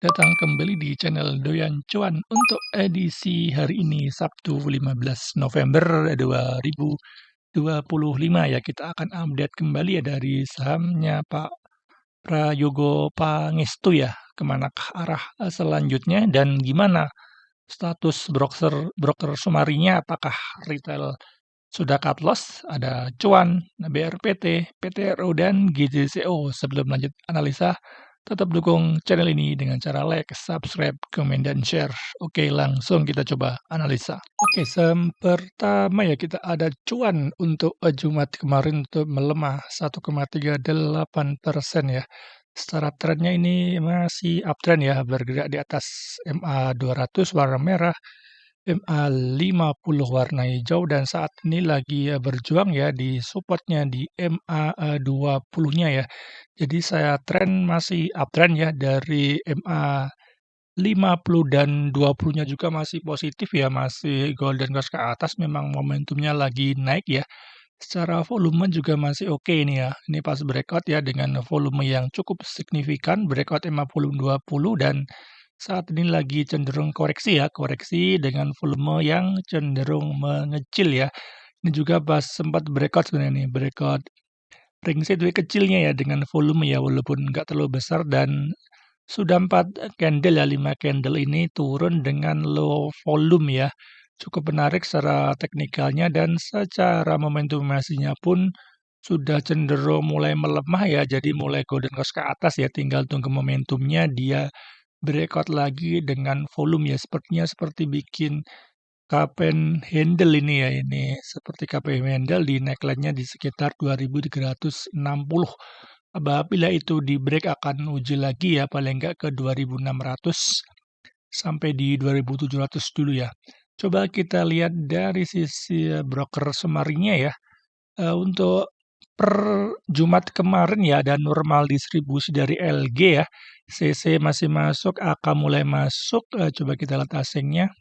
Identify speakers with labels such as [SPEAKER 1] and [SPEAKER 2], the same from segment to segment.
[SPEAKER 1] Datang kembali di channel Doyan Cuan untuk edisi hari ini Sabtu 15 November 2025 ya. Kita akan update kembali ya dari sahamnya Pak Prayogo Pangestu ya. Kemanakah arah selanjutnya dan gimana status broker sumarinya, apakah retail sudah cut loss, ada Cuan, BRPT, PTRO, dan GJCO. Sebelum lanjut analisa, tetap dukung channel ini dengan cara like, subscribe, komen, dan share. Oke, langsung kita coba analisa. Oke, pertama ya kita ada Cuan untuk Jumat kemarin untuk melemah 1,38% ya. Secara trennya ini masih uptrend ya, bergerak di atas MA 200 warna merah, MA 50 warna hijau, dan saat ini lagi berjuang ya di supportnya di MA 20-nya ya. Jadi saya tren masih uptrend ya dari MA 50 dan 20-nya juga masih positif ya, masih golden cross ke atas, memang momentumnya lagi naik ya. Secara volume juga masih oke ini ya. Ini pas breakout ya dengan volume yang cukup signifikan, breakout 50-20, dan saat ini lagi cenderung koreksi ya, koreksi dengan volume yang cenderung mengecil ya. Ini juga pas sempat breakout sebenarnya nih, breakout ring sideways kecilnya ya dengan volume ya, walaupun nggak terlalu besar, dan sudah 4 candle ya, 5 candle ini turun dengan low volume ya. Cukup menarik secara teknikalnya, dan secara momentumasinya pun sudah cenderung mulai melemah ya, jadi mulai golden cross ke atas ya, tinggal tunggu momentumnya dia breakout lagi dengan volume ya, sepertinya seperti bikin cup and handle ini ya, ini seperti cup and handle di neckline-nya di sekitar 2360. Apabila itu di break akan uji lagi ya, paling enggak ke 2600 sampai di 2700 dulu ya. Coba kita lihat dari sisi broker sumarinya ya. Untuk per Jumat kemarin ya, ada normal distribusi dari LG ya. CC masih masuk, AK mulai masuk. Coba kita lihat asingnya.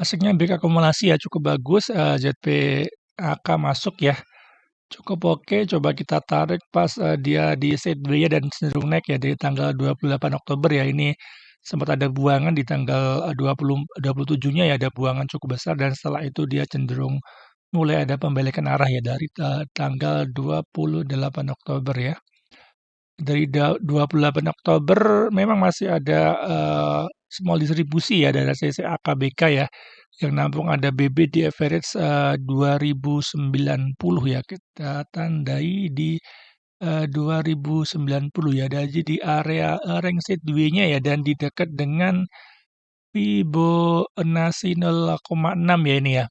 [SPEAKER 1] Asingnya break akumulasi ya, cukup bagus. ZP AK masuk ya, cukup oke. Coba kita tarik pas dia di sideways dan cenderung naik ya dari tanggal 28 Oktober ya. Ini sempat ada buangan di tanggal 27-nya ya, ada buangan cukup besar, dan setelah itu dia cenderung mulai ada pembalikan arah ya dari tanggal 28 Oktober ya. Dari 28 Oktober memang masih ada small distribusi ya dari CC AKBK ya, yang nampung ada BB di average 2090 ya. Kita tandai di 2090 ya, jadi di area range sideways-nya ya, dan di dekat dengan Fibonacci 0,6 ya ini ya.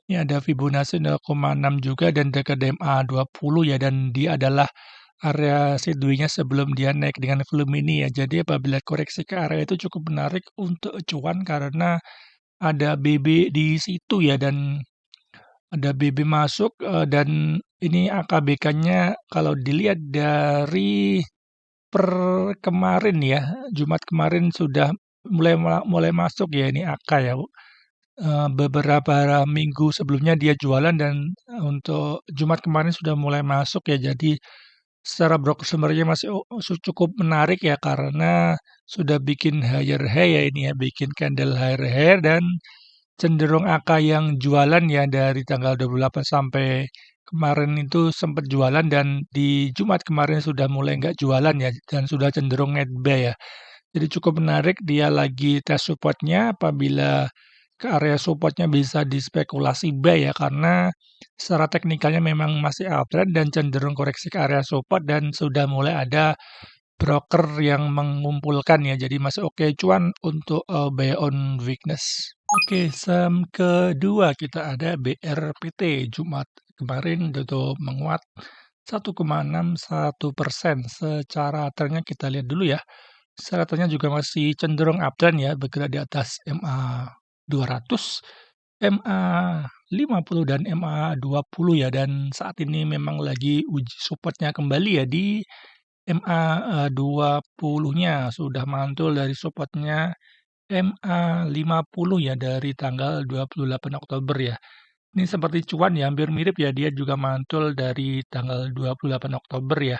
[SPEAKER 1] Ini ada Fibonacci 0,6 juga, dan dekat DMA 20 ya, dan dia adalah area sideways-nya sebelum dia naik dengan volume ini ya. Jadi apabila koreksi ke area itu cukup menarik untuk cuan karena ada BB di situ ya, dan ada BB masuk, dan ini AKBK-nya kalau dilihat dari per kemarin ya, Jumat kemarin sudah mulai masuk ya ini AK ya. Beberapa minggu sebelumnya dia jualan, dan untuk Jumat kemarin sudah mulai masuk ya. Jadi secara broker sumbernya masih cukup menarik ya, karena sudah bikin higher high ya ini ya, bikin candle higher high, dan cenderung AK yang jualan ya dari tanggal 28 sampai kemarin itu sempat jualan, dan di Jumat kemarin sudah mulai nggak jualan ya, dan sudah cenderung net buy ya. Jadi cukup menarik, dia lagi tes supportnya. Apabila ke area supportnya bisa dispekulasi buy ya, karena secara teknikalnya memang masih uptrend dan cenderung koreksi ke area support, dan sudah mulai ada broker yang mengumpulkan ya, jadi masih oke cuan untuk buy on weakness. Oke, saham kedua kita ada BRPT. Jumat kemarin tutup menguat 1,61%. Secara trennya kita lihat dulu ya. Secara trennya juga masih cenderung uptrend ya, bergerak di atas MA 200, MA 50, dan MA 20 ya, dan saat ini memang lagi uji supportnya kembali ya di MA 20-nya, sudah mantul dari supportnya MA 50 ya dari tanggal 28 Oktober ya. Ini seperti cuan ya, hampir mirip ya, dia juga mantul dari tanggal 28 Oktober ya.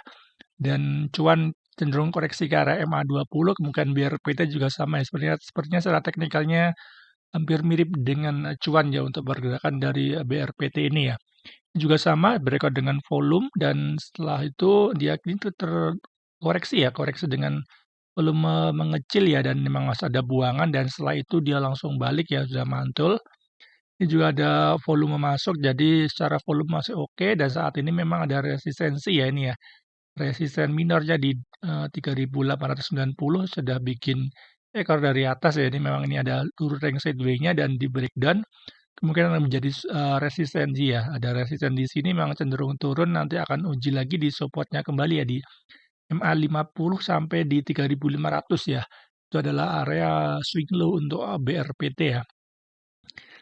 [SPEAKER 1] Dan cuan cenderung koreksi ke arah MA20, kemudian BRPT juga sama ya, sepertinya secara teknikalnya hampir mirip dengan acuan ya untuk pergerakan dari BRPT ini ya. Juga sama breakout dengan volume dan setelah itu dia ini terkoreksi ya, koreksi dengan volume mengecil ya dan memang masih ada buangan dan setelah itu dia langsung balik ya, sudah mantul. Ini juga ada volume masuk, jadi secara volume masih oke dan saat ini memang ada resistensi ya ini ya. Resisten minornya di 3.890 sudah bikin ekor dari atas ya. Ini memang ini ada turun range sideways-nya dan di breakdown kemungkinan akan menjadi resistensi ya. Ada resisten di sini memang cenderung turun, nanti akan uji lagi di supportnya kembali ya di MA50 sampai di 3.500 ya. Itu adalah area swing low untuk BRPT ya.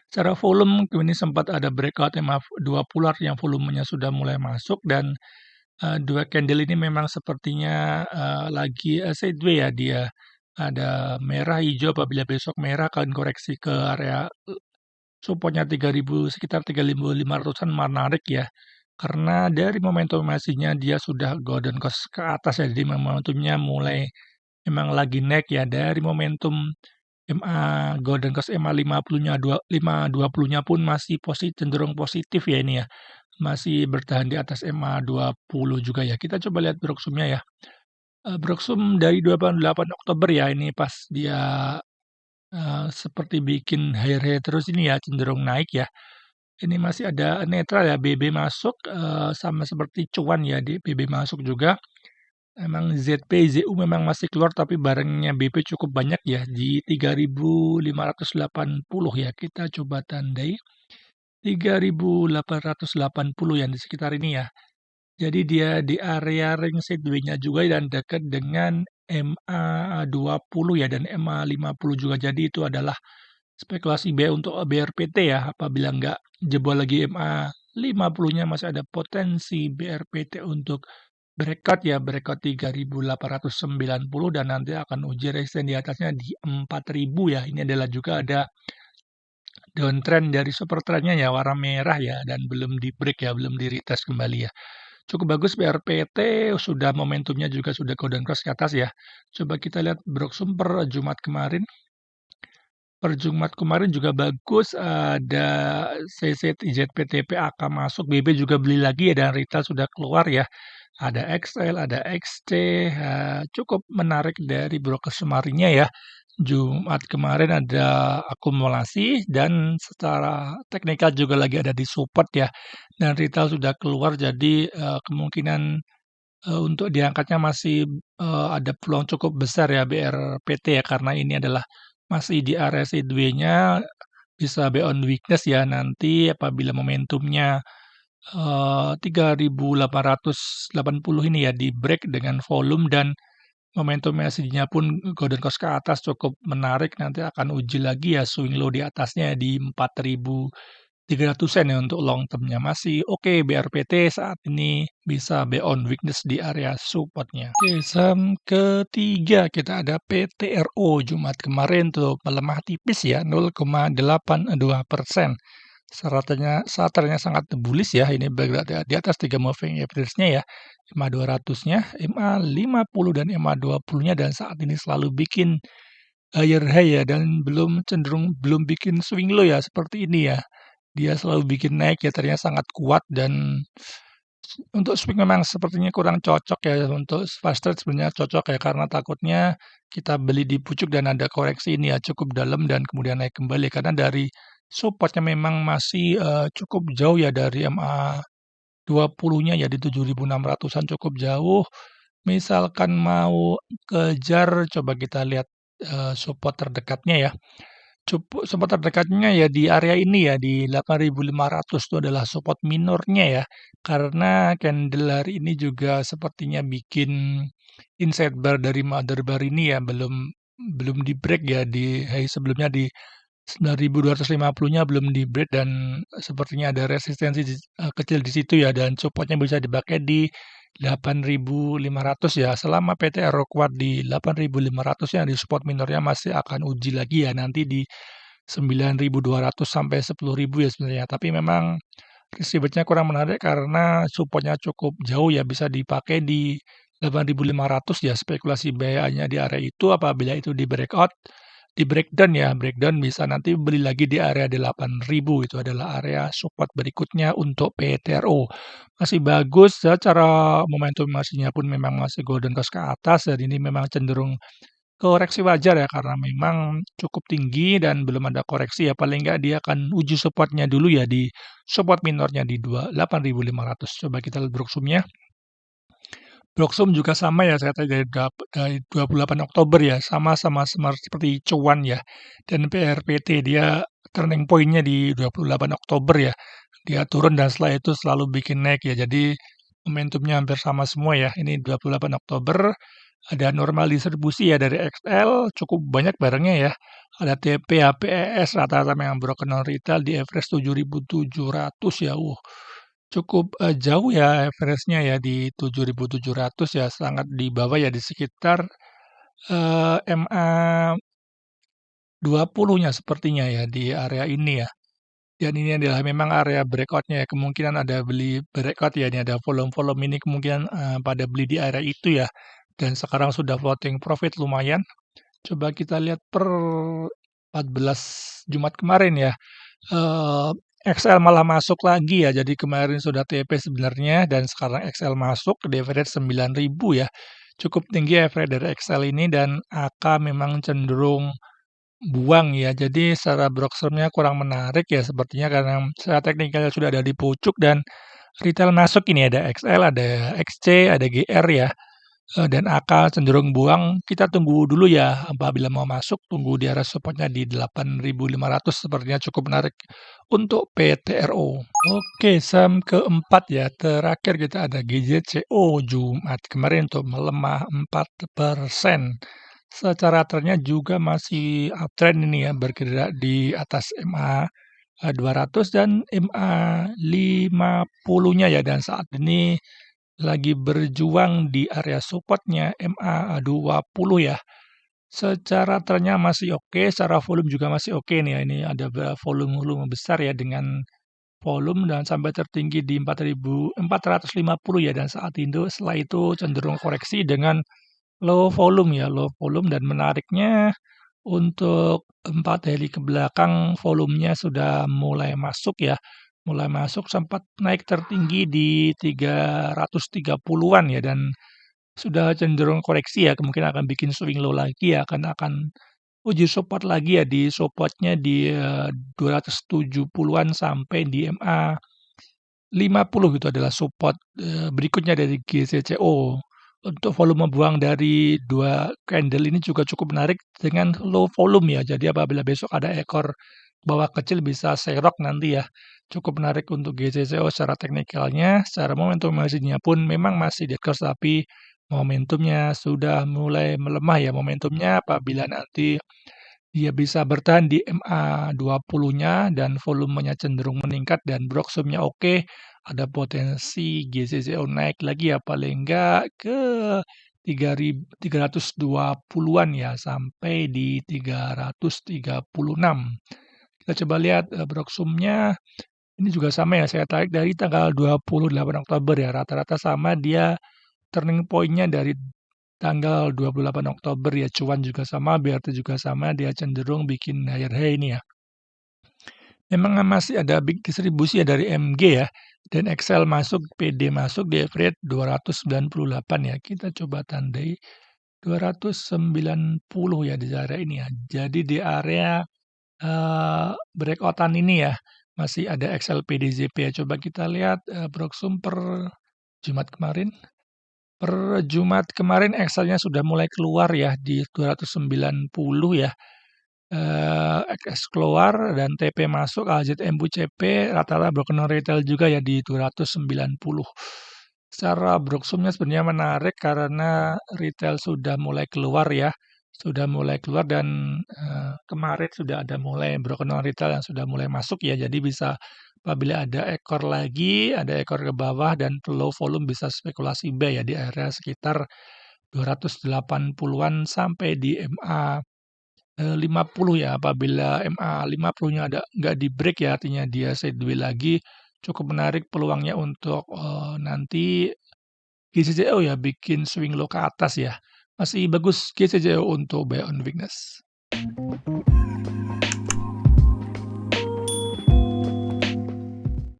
[SPEAKER 1] Secara volume ini sempat ada breakout MA20 yang volumenya sudah mulai masuk dan dua candle ini memang sepertinya lagi sideways ya dia. Ada merah hijau, apabila besok merah akan koreksi ke area supportnya 3.000 sekitar 3.500-an menarik ya. Karena dari momentum masihnya dia sudah golden cross ke atas ya. Jadi momentumnya mulai memang lagi naik ya dari momentum MA golden cross MA50-nya 520-nya pun masih cenderung positif ya ini ya. Masih bertahan di atas MA20 juga ya. Kita coba lihat Broksum-nya ya. Broksum dari 28 Oktober ya, ini pas dia seperti bikin high terus ini ya, cenderung naik ya. Ini masih ada netral ya, BB masuk sama seperti cuan ya, di BB masuk juga. Emang ZP, ZU memang masih keluar tapi barangnya BP cukup banyak ya di 3.580 ya. Kita coba tandai 3.880 yang di sekitar ini ya. Jadi dia di area ring sideways-nya juga dan dekat dengan MA20 ya dan MA50 juga. Jadi itu adalah spekulasi B untuk BRPT ya. Apabila nggak jebol lagi MA50-nya masih ada potensi BRPT untuk breakout ya, breakout 3.890 dan nanti akan uji resisten di atasnya di 4.000 ya. Ini adalah juga ada downtrend dari super trendnya ya, warna merah ya dan belum di break ya, belum di retest kembali ya. Cukup bagus BRPT, sudah momentumnya juga sudah golden cross ke atas ya. Coba kita lihat Broksum per Jumat kemarin. Per Jumat kemarin juga bagus, ada CCTZPTP AK masuk, BB juga beli lagi ya dan retail sudah keluar ya. Ada XL, ada XT, cukup menarik dari broker semarinya ya. Jumat kemarin ada akumulasi dan secara teknikal juga lagi ada di support ya. Dan retail sudah keluar jadi kemungkinan untuk diangkatnya masih ada peluang cukup besar ya BRPT ya karena ini adalah masih di area sideways-nya bisa beyond weakness ya nanti apabila momentumnya 3.880 ini ya di break dengan volume dan momentum MACD-nya pun golden cross ke atas cukup menarik, nanti akan uji lagi ya swing low di atasnya di 4.300-an ya untuk long term-nya. Masih oke BRPT saat ini bisa beyond weakness di area support-nya. Oke, saham ketiga kita ada PTRO Jumat kemarin tuh melemah tipis ya 0,82%. Charternya sangat bullish ya, ini bergerak di atas 3 moving average-nya ya, MA200-nya, MA50 dan MA20-nya dan saat ini selalu bikin higher high ya dan belum bikin swing low ya seperti ini ya. Dia selalu bikin naik ya, ternyata sangat kuat dan untuk swing memang sepertinya kurang cocok ya, untuk fast trade sebenarnya cocok ya karena takutnya kita beli di pucuk dan ada koreksi ini ya cukup dalam dan kemudian naik kembali karena dari supportnya memang masih cukup jauh ya dari MA20-nya ya di 7.600-an cukup jauh. Misalkan mau kejar coba kita lihat support terdekatnya ya. Support terdekatnya ya di area ini ya di 8.500 itu adalah support minornya ya. Karena candle hari ini juga sepertinya bikin inside bar dari mother bar ini ya belum di break ya di high sebelumnya di 9.250-nya belum di break dan sepertinya ada resistensi kecil di situ ya dan supportnya bisa dipakai di 8.500 ya. Selama PTR kuat di 8.500 ya di support minornya masih akan uji lagi ya nanti di 9.200 sampai 10.000 ya sebenarnya. Tapi memang risk reward-nya kurang menarik karena supportnya cukup jauh ya bisa dipakai di 8.500 ya spekulasi biayanya di area itu apabila itu di breakout, di breakdown ya, breakdown bisa nanti beli lagi di area 8.000 itu adalah area support berikutnya untuk PTRO. Masih bagus ya cara momentum masihnya pun memang masih golden cross ke atas dan ini memang cenderung koreksi wajar ya karena memang cukup tinggi dan belum ada koreksi ya paling nggak dia akan uji supportnya dulu ya di support minornya di 8.500. Coba kita lihat Broksumnya. Broksum juga sama ya saya tadi dari 28 Oktober ya sama-sama seperti cuan ya dan PRPT dia turning point-nya di 28 Oktober ya dia turun dan setelah itu selalu bikin naik ya jadi momentumnya hampir sama semua ya ini 28 Oktober ada normal distribusi ya dari XL cukup banyak barangnya ya ada TP, HPES rata-rata memang broken non retail di average 7.700 ya cukup, jauh ya average-nya ya di 7.700 ya, sangat di bawah ya di sekitar, MA 20-nya sepertinya ya di area ini ya. Dan ini adalah memang area breakout-nya ya, kemungkinan ada beli breakout ya, ini ada volume-volume ini kemungkinan, pada beli di area itu ya. Dan sekarang sudah floating profit lumayan. Coba kita lihat per 14 Jumat kemarin ya. XL malah masuk lagi ya, jadi kemarin sudah TP sebenarnya dan sekarang XL masuk di average 9.000 ya. Cukup tinggi average dari XL ini dan AK memang cenderung buang ya. Jadi secara brokernya kurang menarik ya sepertinya karena secara teknikalnya sudah ada di pucuk dan retail masuk ini ada XL, ada XC, ada GR ya. Dan AK cenderung buang, kita tunggu dulu ya apabila mau masuk, tunggu di area supportnya di 8.500 sepertinya cukup menarik untuk PTRO. Oke, saham keempat ya, terakhir kita ada GJCO Jumat kemarin untuk melemah 4%. Secara trennya juga masih uptrend ini ya, bergerak di atas MA 200 dan MA 50-nya ya, dan saat ini lagi berjuang di area supportnya MA 20 ya. Secara trennya masih oke, secara volume juga masih oke nih ya. Ini ada volume besar ya dengan volume dan sampai tertinggi di 4.450 ya dan saat itu setelah itu cenderung koreksi dengan low volume ya, low volume dan menariknya untuk 4 hari ke belakang volumenya sudah mulai masuk ya. Mulai masuk sempat naik tertinggi di 330-an ya dan sudah cenderung koreksi ya, kemungkinan akan bikin swing low lagi ya, akan uji support lagi ya di supportnya di 270-an sampai di MA 50 gitu adalah support berikutnya dari GCCO. Untuk volume buang dari dua candle ini juga cukup menarik dengan low volume ya. Jadi apabila besok ada ekor bawah kecil bisa serok nanti ya. Cukup menarik untuk GCCO secara teknikalnya, secara momentum masihnya pun memang masih di atas tapi momentumnya sudah mulai melemah ya. Momentumnya apabila nanti dia bisa bertahan di MA 20-nya dan volumenya cenderung meningkat dan broksumnya oke, ada potensi GCCO naik lagi ya paling enggak ke 3.320-an ya sampai di 336. Kita coba lihat broksumnya ini juga sama ya saya tarik dari tanggal 28 Oktober ya rata-rata sama dia turning point-nya dari tanggal 28 Oktober ya cuan juga sama, BRT juga sama, dia cenderung bikin higher high ini ya. Memang masih ada big distribusi ya dari MG ya, dan Excel masuk, PD masuk di average 298 ya. Kita coba tandai 290 ya di area ini ya. Jadi di area breakoutan ini ya, masih ada Excel PDZP ya. Coba kita lihat Proxum per Jumat kemarin. Per Jumat kemarin Excel-nya sudah mulai keluar ya di 290 ya. X keluar dan TP masuk, AZMU CP rata-rata broken retail juga ya di 290. Secara broksumnya sebenarnya menarik karena retail sudah mulai keluar ya. Sudah mulai keluar dan kemarin sudah ada mulai broken retail yang sudah mulai masuk ya. Jadi bisa apabila ada ekor lagi, ada ekor ke bawah dan low volume bisa spekulasi buy ya di area sekitar 280-an sampai di MA 50 ya. Apabila MA 50-nya ada nggak di-break ya artinya dia sideways lagi, cukup menarik peluangnya untuk nanti GCCO ya bikin swing low ke atas ya, masih bagus GCCO untuk buy on weakness.